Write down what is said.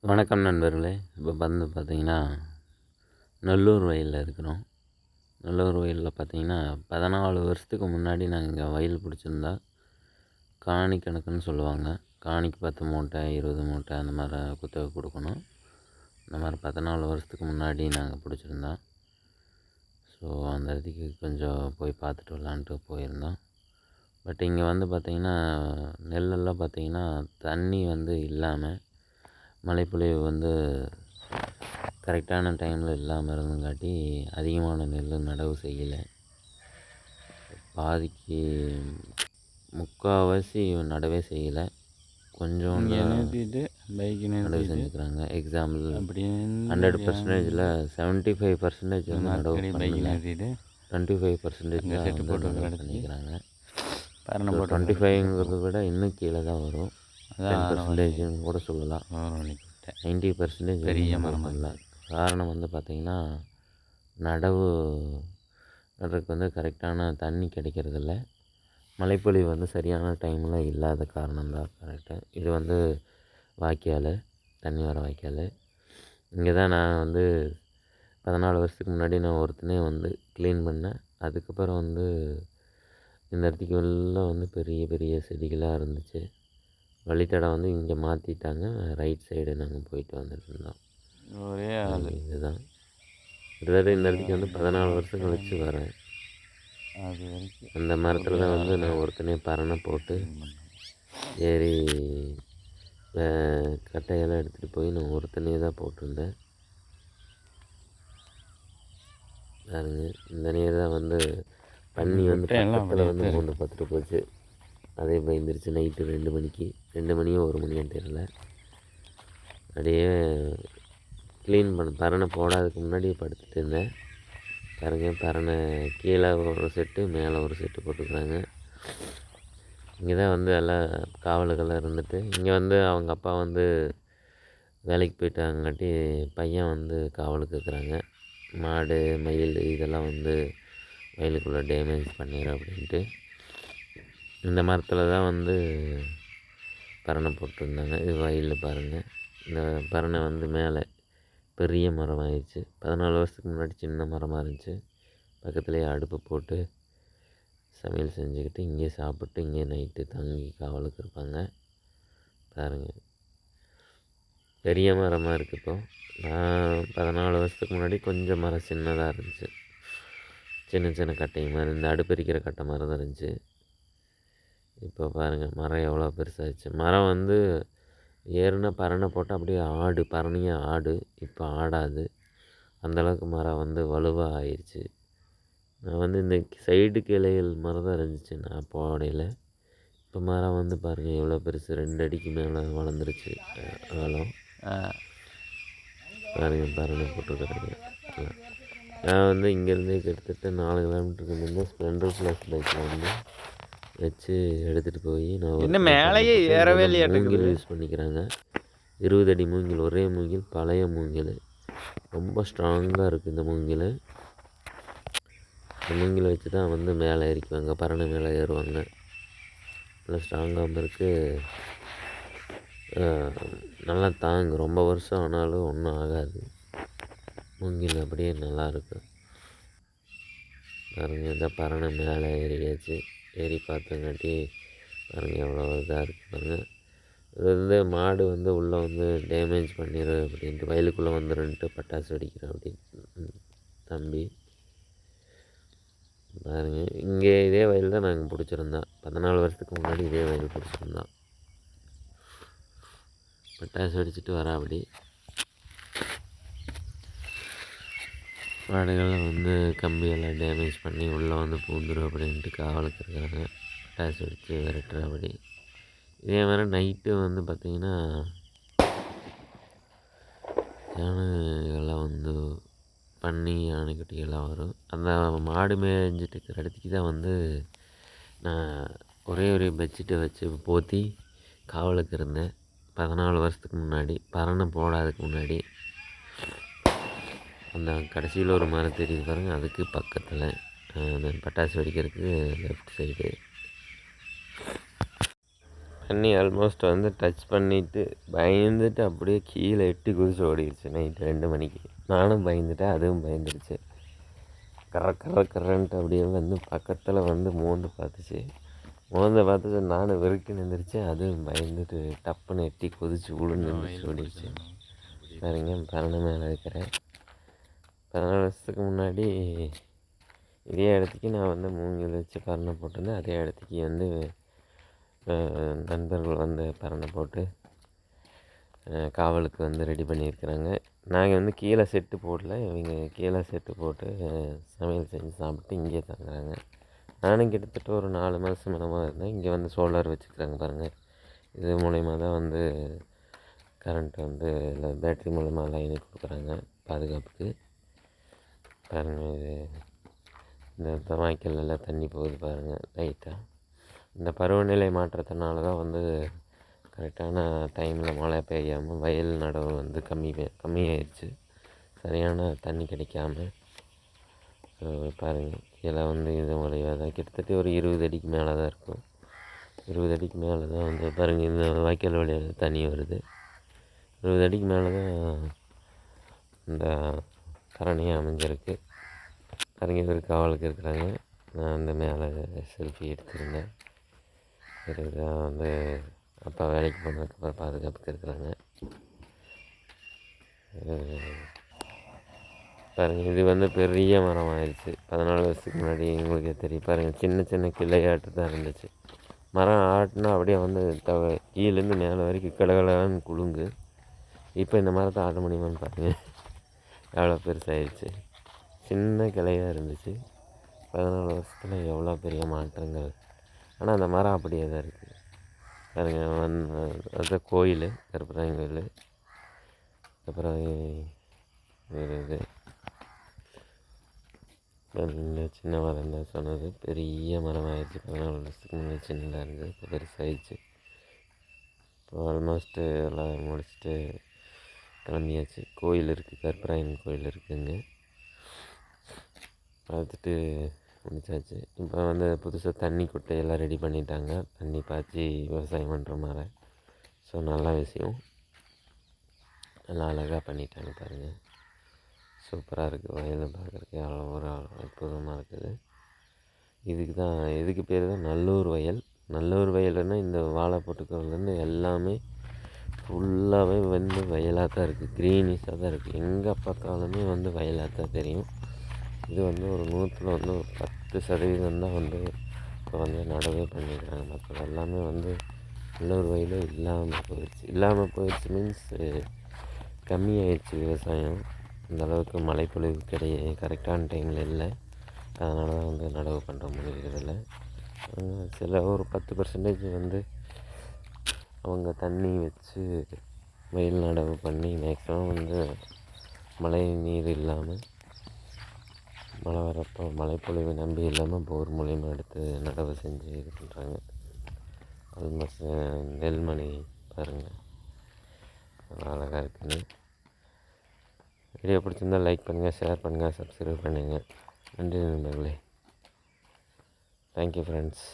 வணக்கம் நண்பர்களே. இப்போ வந்து பார்த்திங்கன்னா நல்லூர் வயலில் இருக்கிறோம். நல்லூர் வயலில் பார்த்திங்கன்னா 14 வருஷத்துக்கு முன்னாடி நாங்கள் இங்கே வயல் பிடிச்சிருந்தா காணி கணக்குன்னு சொல்லுவாங்க. காணிக்கு 10 மூட்டை 20 மூட்டை அந்த மாதிரி குத்தகை கொடுக்கணும். இந்த மாதிரி 14 வருஷத்துக்கு முன்னாடி நாங்கள் பிடிச்சிருந்தோம். ஸோ அந்த இடத்துக்கு கொஞ்சம் போய் பார்த்துட்டு வரலான்ட்டு போயிருந்தோம். பட் இங்கே வந்து பார்த்திங்கன்னா நெல்லெல்லாம் பார்த்திங்கன்னா தண்ணி வந்து இல்லாமல் மழைப்பொழிவு வந்து கரெக்டான டைமில் இல்லாமல் இருந்தங்காட்டி அதிகமான நெல் நடவு செய்யலை. பாதிக்கு முக்கால்வாசி நடவே செய்யலை. கொஞ்சம் நடவு செஞ்சுக்கிறாங்க. எக்ஸாம்பிள் 100%ல் 75% வந்து நடவு பண்ணல, 25% பண்ணிக்கிறாங்க. 25ங்கிறத விட இன்னும் கீழே தான் வரும். 10% கூட சொல்லலாம். 90% பெரிய மரம் இல்லை. காரணம் வந்து பார்த்திங்கன்னா நடுறதுக்கு வந்து கரெக்டான தண்ணி கிடைக்கிறதில்ல. மழைப்பொழிவு வந்து சரியான டைமில் இல்லாத காரணம்தான் கரெக்டாக. இது வந்து வாய்க்கால், தண்ணி வர வாய்க்கால். இங்கே தான் நான் வந்து 14 வருஷத்துக்கு முன்னாடி நான் ஒருத்தனே வந்து க்ளீன் பண்ணேன். அதுக்கப்புறம் வந்து இந்த இடத்துக்கு எல்லாம் வந்து பெரிய பெரிய செடிகளாக இருந்துச்சு. வழித்தடம் வந்து இங்கே மாற்றிட்டாங்க. ரைட் சைடு நாங்கள் போயிட்டு வந்துட்டு இருந்தோம். ஒரே ஆள் இதுதான். கிட்டத்தட்ட இந்த இடத்துக்கு வந்து 14 வருஷம் கழிச்சு வரேன். அது வரைக்கும் அந்த மரத்தில் தான் வந்து நான் ஒருத்தனே பரணை போட்டு ஏறி கட்டையெல்லாம் எடுத்துகிட்டு போய் நான் ஒருத்தனே தான் போட்டிருந்தேன். பாருங்க, இந்த நீர் தான் வந்து பன்னி வந்து பக்கத்தில் வந்து மூண்டு பார்த்துட்டு போச்சு. அதே பயந்துருச்சு. நைட்டு 2 மணிக்கு, 2 மணியோ 1 மணியோன்னு தெரியல. அப்படியே க்ளீன் பரணை போடாததுக்கு முன்னாடியே படுத்துட்டு இருந்தேன். பாருங்க, பரணை கீழே ஒரு செட்டு மேலே ஒரு செட்டு போட்டுக்கிறாங்க. இங்கே தான் வந்து எல்லாம் காவலுக்கெல்லாம் இருந்துட்டு, இங்கே வந்து அவங்க அப்பா வந்து வேலைக்கு போயிட்டாங்காட்டி பையன் வந்து காவலுக்கு இருக்கிறாங்க. மாடு மயில் இதெல்லாம் வந்து வயலுக்குள்ளே டேமேஜ் பண்ணிடும் அப்படின்ட்டு இந்த மரத்தில் தான் வந்து பரணை போட்டிருந்தாங்க. இது வயலில் பாருங்கள். இந்த பரணை வந்து மேலே பெரிய மரம் ஆயிடுச்சு. 14 வருஷத்துக்கு முன்னாடி சின்ன மரமாக இருந்துச்சு. பக்கத்துலேயே அடுப்பு போட்டு சமையல் செஞ்சுக்கிட்டு இங்கே சாப்பிட்டு இங்கே நைட்டு தங்கி காவலுக்கு இருப்பாங்க. பாருங்கள், பெரிய மரமாக இருக்குது. இப்போது நான் 14 வருஷத்துக்கு முன்னாடி கொஞ்சம் மரம் சின்னதாக இருந்துச்சு. சின்ன சின்ன கட்டை மாதிரி, இந்த அடுப்பெரிக்கிற கட்டை மாதிரி தான் இருந்துச்சு. இப்போ பாருங்கள் மரம் எவ்வளோ பெருசாகிடுச்சு. மரம் வந்து ஏறுனா பரணை போட்டால் அப்படியே ஆடு, பரணியாக ஆடு. இப்போ ஆடாது. அந்தளவுக்கு மரம் வந்து வலுவாக ஆயிடுச்சு. நான் வந்து இந்த சைடு கிளைகள் மரம் தான் இருந்துச்சு நான் போடையில். இப்போ மரம் வந்து பாருங்கள் எவ்வளோ பெருசு, 2 அடிக்கு மேலே வளர்ந்துருச்சு அகலம். பாருங்கள் பரணை போட்டுருக்குறாங்க. நான் வந்து இங்கேருந்தே கிட்டத்தட்ட 4 கிலோமீட்டருக்கு முன்னே ஸ்ப்ளெண்டர் ப்ளஸ் பைக்கில் வந்து வச்சு எடுத்துகிட்டு போய் நான் இன்னும் மேலேயே ஏறவே இல்லையா மூங்கில் யூஸ் பண்ணிக்கிறாங்க. 20 அடி மூங்கில், ஒரே மூங்கில், பழைய மூங்கில், ரொம்ப ஸ்ட்ராங்காக இருக்குது இந்த மூங்கில். இந்த மூங்கில் வச்சு தான் வந்து மேலே ஏறிக்குவாங்க, பரணை மேலே ஏறுவாங்க. நல்லா ஸ்ட்ராங்காகவும் இருக்குது, நல்லா தாங்க. ரொம்ப வருஷம் ஆனாலும் ஒன்றும் ஆகாது. மூங்கில் அப்படியே நல்லாயிருக்கு. பாருங்கள், இந்த பரணை மேலே ஏறியாச்சு. ஏறி பார்த்தங்காட்டி பாருங்கள் எவ்வளோ இதாக இருக்குது. பாருங்கள், இது வந்து மாடு வந்து உள்ளே வந்து டேமேஜ் பண்ணிடும் அப்படின்ட்டு, வயலுக்குள்ளே வந்துடுன்ட்டு பட்டாசு வெடிக்கிறேன் அப்படின்னு தம்பி. பாருங்கள், இங்கே இதே வயல் தான் நாங்கள் பிடிச்சிருந்தோம். 14 வருஷத்துக்கு முன்னாடி இதே வயல் பிடிச்சிருந்தோம். பட்டாசு வெடிச்சிட்டு வரா அப்படி மாடுகளை வந்து கம்பியெல்லாம் டேமேஜ் பண்ணி உள்ளே வந்து பூந்துடும் அப்படின்ட்டு காவலுக்கு இருக்கிறாங்க. பட்டாசு வெடித்து விரட்டுறபடி. இதே மாதிரி நைட்டு வந்து பார்த்திங்கன்னா யானைகள்லாம் வந்து பன்னி யானைக்குட்டிகள்லாம் வரும். அந்த மாடு மேய்ஞ்சிட்டு இருக்கிற இடத்துக்கு தான் வந்து நான் ஒரே பெட்ஷீட்டை வச்சு போற்றி காவலுக்கு இருந்தேன் 14 வருஷத்துக்கு முன்னாடி, பரணை போடாததுக்கு முன்னாடி. அந்த கடைசியில் ஒரு மரம் தெரியுது பாருங்கள், அதுக்கு பக்கத்தில் அந்த பட்டாசு வெடிக்கிறதுக்கு லெஃப்ட் சைடு. தண்ணி ஆல்மோஸ்ட் வந்து டச் பண்ணிவிட்டு பயந்துட்டு அப்படியே கீழே எட்டி குதிச்சு ஓடிடுச்சு நைட்டு 2 மணிக்கு. நானும் பயந்துட்டேன், அதுவும் பயந்துடுச்சு. கர்றன்ட்டு அப்படியே வந்து பக்கத்தில் வந்து மோந்து பார்த்துட்டு நானும் வெறுக்கி நின்றுச்சு. அதுவும் பயந்துட்டு டப்புன்னு எட்டி குதிச்சு விழுந்துருந்துச்சு ஓடிடுச்சு. சரிங்க, பரண மேலே இருக்கிறேன். 14 வருஷத்துக்கு முன்னாடி இதே இடத்துக்கு நான் வந்து மூங்கில் வச்சு பரணை போட்டிருந்தேன். அதே இடத்துக்கு வந்து நண்பர்கள் வந்து பரணை போட்டு காவலுக்கு வந்து ரெடி பண்ணியிருக்கிறாங்க. நாங்கள் வந்து கீழே செட்டு போடல, இவங்க கீழே செட்டு போட்டு சமையல் செஞ்சு சாப்பிட்டு இங்கே தங்குறாங்க. நானும் கிட்டத்தட்ட ஒரு 4 மாதம் மரமாக இருந்தேன். இங்கே வந்து சோலார் வச்சுக்கிறாங்க பாருங்கள். இது மூலயமா தான் வந்து கரண்ட் வந்து இல்லை பேட்ரி மூலமாக லைனு கொடுக்குறாங்க பாதுகாப்புக்கு. பாருங்கள், இது இந்த வாய்க்காலெல்லாம் தண்ணி போகுது பாருங்கள் லைட்டாக. இந்த பருவநிலை மாற்றத்தினால தான் வந்து கரெக்டான டைமில் மழை பெய்யாமல் வயல் நடவு வந்து கம்மியாயிடுச்சு. சரியான தண்ணி கிடைக்காம பாருங்கள். கீழே வந்து இது மூலியமாக தான் கிட்டத்தட்ட ஒரு 20 அடிக்கு மேலே தான் இருக்கும். 20 அடிக்கு மேலே தான் வந்து பாருங்கள், இந்த வாய்க்கால் வழியாக தண்ணி வருது. 20 அடிக்கு மேலே தான் இந்த கரணையாக அமைஞ்சிருக்கு. பாருங்கள், இவர் காவலுக்கு இருக்கிறாங்க. நான் அந்த மேலே செல்ஃபி எடுத்திருந்தேன். இதுதான் வந்து அப்பா வேலைக்கு போனதுக்கப்புறம் பாதுகாப்புக்கு இருக்கிறாங்க. பாருங்கள், இது வந்து பெரிய மரம் ஆயிடுச்சு. 14 வருஷத்துக்கு முன்னாடி எங்களுக்கே தெரியும். பாருங்கள், சின்ன சின்ன கிளையாட்டு தான் இருந்துச்சு. மரம் ஆட்டினா அப்படியே வந்து கீழேருந்து மேலே வரைக்கும் கடகடான்னு குலுங்கு. இப்போ இந்த மரத்தை ஆட்ட முடியுமான்னு பாருங்கள், எவ்வளோ பெருசாகிடுச்சு. சின்ன கிளையாக இருந்துச்சு. 14 வருஷத்தில் எவ்வளோ பெரிய மாற்றங்கள். ஆனால் அந்த மரம் அப்படியே தான் இருக்குது பாருங்கள். அதுதான் கோயில், கருப்பராயன் கோயில். அப்புறம் வேறு இது சின்ன மரம் தான் சொன்னது. பெரிய மரம் ஆயிடுச்சு. 14 வருஷத்துக்கு முன்னாடி சின்னதாக இருந்தது, இப்போ பெருசாகிடுச்சு. இப்போ ஆல்மோஸ்ட்டு எல்லாம் முடிச்சுட்டு கிளம்பியாச்சு. கோயில் இருக்குது, கருப்பராயன் கோயில் இருக்குதுங்க, பார்த்துட்டு முடிச்சாச்சு. இப்போ வந்து புதுசாக தண்ணி குட்டையெல்லாம் ரெடி பண்ணிட்டாங்க. தண்ணி பாய்ச்சி விவசாயம் பண்ணுற மாதிரி. ஸோ நல்ல விஷயம், நல்லா அழகாக பண்ணிட்டாங்க பாருங்கள். சூப்பராக இருக்குது. வயலை பார்க்குறதுக்கு அவ்வளோ ஒரு அற்புதமாக இருக்குது. இதுக்கு பேர் தான் நல்லூர் வயல். நல்லூர் வயல்னால் இந்த வாழை போட்டுக்கிறதுலேருந்து எல்லாமே ஃபுல்லாகவே வந்து வயலாக தான் இருக்குது. க்ரீனிஷாக தான் இருக்குது. எங்கே பார்த்தாலுமே வந்து வயலாக தான் தெரியும். இது வந்து ஒரு 100ல் வந்து ஒரு 10% தான் வந்து இப்போ வந்து நடவே பண்ணியிருக்காங்க. மற்றது எல்லாமே வந்து நல்லூர் வயலே இல்லாமல் போயிடுச்சு மீன்ஸ் கம்மியாயிடுச்சு விவசாயம். அந்தளவுக்கு மழைப்பொழிவு கரெக்டான டைமில் இல்லை. அதனால தான் வந்து நடவு பண்ணுற முடிகிறதில்ல. சில ஒரு 10% வந்து அவங்க தண்ணி வச்சு வயல் நடவு பண்ணி மேக்ஸிமம் வந்து மழை நீர் இல்லாமல் மழை வரப்போ மழைப்பொழிவு நம்பி இல்லாமல் போர் மூலியமா எடுத்து நடவு செஞ்சு இது பண்ணுறாங்க. ஆல்மோஸ்ட் நெல்மணி பாருங்கள் அழகாக இருக்குன்னு. வீடியோ பிடிச்சிருந்தால் லைக் பண்ணுங்கள், ஷேர் பண்ணுங்கள், சப்ஸ்கிரைப் பண்ணுங்கள். நன்றி நண்பர்களே. Thank you friends.